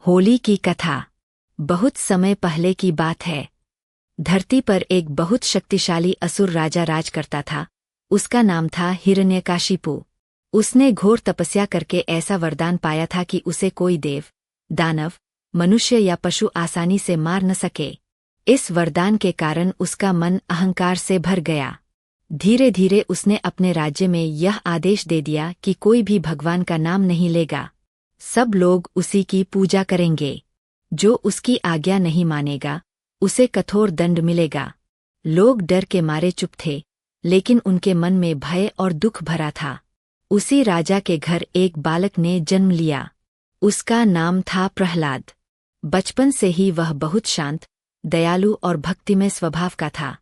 होली की कथा। बहुत समय पहले की बात है। धरती पर एक बहुत शक्तिशाली असुर राजा राज करता था। उसका नाम था हिरण्यकाशिपु। उसने घोर तपस्या करके ऐसा वरदान पाया था कि उसे कोई देव, दानव, मनुष्य या पशु आसानी से मार न सके। इस वरदान के कारण उसका मन अहंकार से भर गया। धीरे धीरे उसने अपने राज्य में यह आदेश दे दिया कि कोई भी भगवान का नाम नहीं लेगा। सब लोग उसी की पूजा करेंगे। जो उसकी आज्ञा नहीं मानेगा उसे कठोर दंड मिलेगा। लोग डर के मारे चुप थे, लेकिन उनके मन में भय और दुख भरा था। उसी राजा के घर एक बालक ने जन्म लिया। उसका नाम था प्रहलाद। बचपन से ही वह बहुत शांत, दयालु और भक्तिमय स्वभाव का था।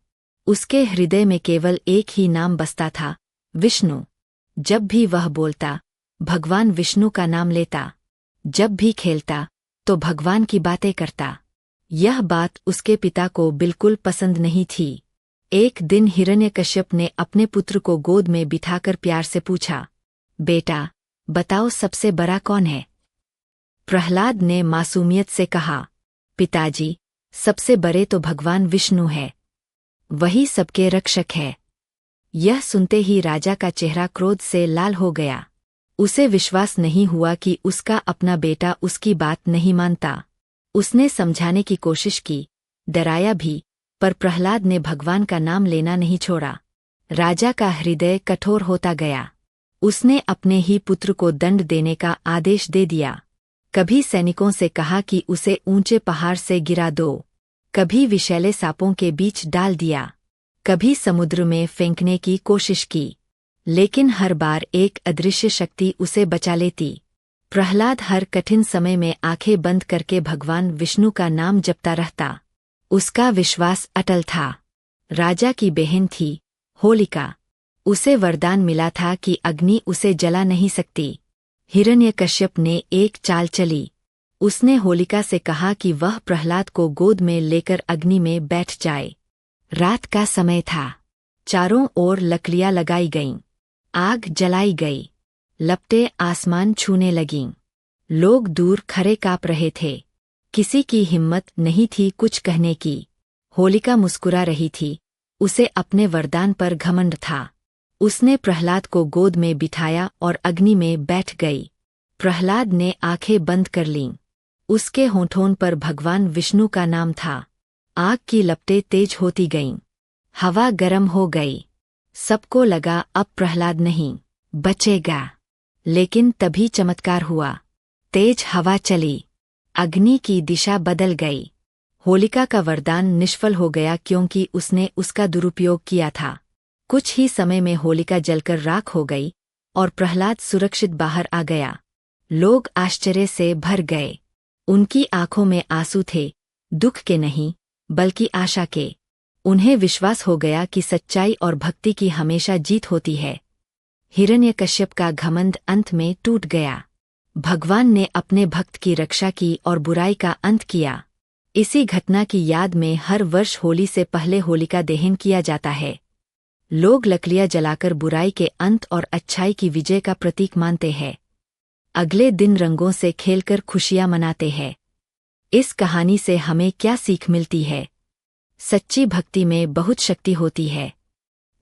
उसके हृदय में केवल एक ही नाम बसता था, विष्णु। जब भी वह बोलता, भगवान विष्णु का नाम लेता। जब भी खेलता तो भगवान की बातें करता। यह बात उसके पिता को बिल्कुल पसंद नहीं थी। एक दिन हिरण्यकश्यप ने अपने पुत्र को गोद में बिठाकर प्यार से पूछा, बेटा, बताओ सबसे बड़ा कौन है? प्रहलाद ने मासूमियत से कहा, पिताजी, सबसे बड़े तो भगवान विष्णु है। वही सबके रक्षक है। यह सुनते ही राजा का चेहरा क्रोध से लाल हो गया। उसे विश्वास नहीं हुआ कि उसका अपना बेटा उसकी बात नहीं मानता। उसने समझाने की कोशिश की, डराया भी, पर प्रहलाद ने भगवान का नाम लेना नहीं छोड़ा। राजा का हृदय कठोर होता गया। उसने अपने ही पुत्र को दंड देने का आदेश दे दिया। कभी सैनिकों से कहा कि उसे ऊंचे पहाड़ से गिरा दो, कभी विषैले सांपों के बीच डाल दिया, कभी समुद्र में फेंकने की कोशिश की, लेकिन हर बार एक अदृश्य शक्ति उसे बचा लेती। प्रहलाद हर कठिन समय में आंखें बंद करके भगवान विष्णु का नाम जपता रहता। उसका विश्वास अटल था। राजा की बहन थी, होलिका। उसे वरदान मिला था कि अग्नि उसे जला नहीं सकती। हिरण्यकश्यप ने एक चाल चली। उसने होलिका से कहा कि वह प्रहलाद को गोद में लेकर अग्नि में बैठ जाए। रात का समय था। चारों ओर लकड़ियां लगाई गईं। आग जलाई गई। लपटें आसमान छूने लगीं। लोग दूर खड़े काँप रहे थे। किसी की हिम्मत नहीं थी कुछ कहने की। होलिका मुस्कुरा रही थी। उसे अपने वरदान पर घमंड था। उसने प्रहलाद को गोद में बिठाया और अग्नि में बैठ गई। प्रहलाद ने आंखें बंद कर लीं। उसके होठों पर भगवान विष्णु का नाम था। आग की लपटें तेज होती गईं। हवा गर्म हो गई। सबको लगा अब प्रहलाद नहीं बचेगा। लेकिन तभी चमत्कार हुआ। तेज हवा चली। अग्नि की दिशा बदल गई। होलिका का वरदान निष्फल हो गया क्योंकि उसने उसका दुरुपयोग किया था। कुछ ही समय में होलिका जलकर राख हो गई और प्रहलाद सुरक्षित बाहर आ गया। लोग आश्चर्य से भर गए। उनकी आंखों में आंसू थे, दुख के नहीं, बल्कि आशा के। उन्हें विश्वास हो गया कि सच्चाई और भक्ति की हमेशा जीत होती है। हिरण्यकश्यप का घमंड अंत में टूट गया। भगवान ने अपने भक्त की रक्षा की और बुराई का अंत किया। इसी घटना की याद में हर वर्ष होली से पहले होलिका दहन किया जाता है। लोग लकड़ियां जलाकर बुराई के अंत और अच्छाई की विजय का प्रतीक मानते हैं। अगले दिन रंगों से खेलकर खुशियां मनाते हैं। इस कहानी से हमें क्या सीख मिलती है? सच्ची भक्ति में बहुत शक्ति होती है।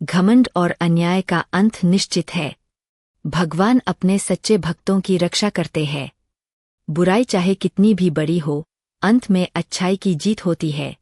घमंड और अन्याय का अंत निश्चित है। भगवान अपने सच्चे भक्तों की रक्षा करते हैं। बुराई चाहे कितनी भी बड़ी हो, अंत में अच्छाई की जीत होती है।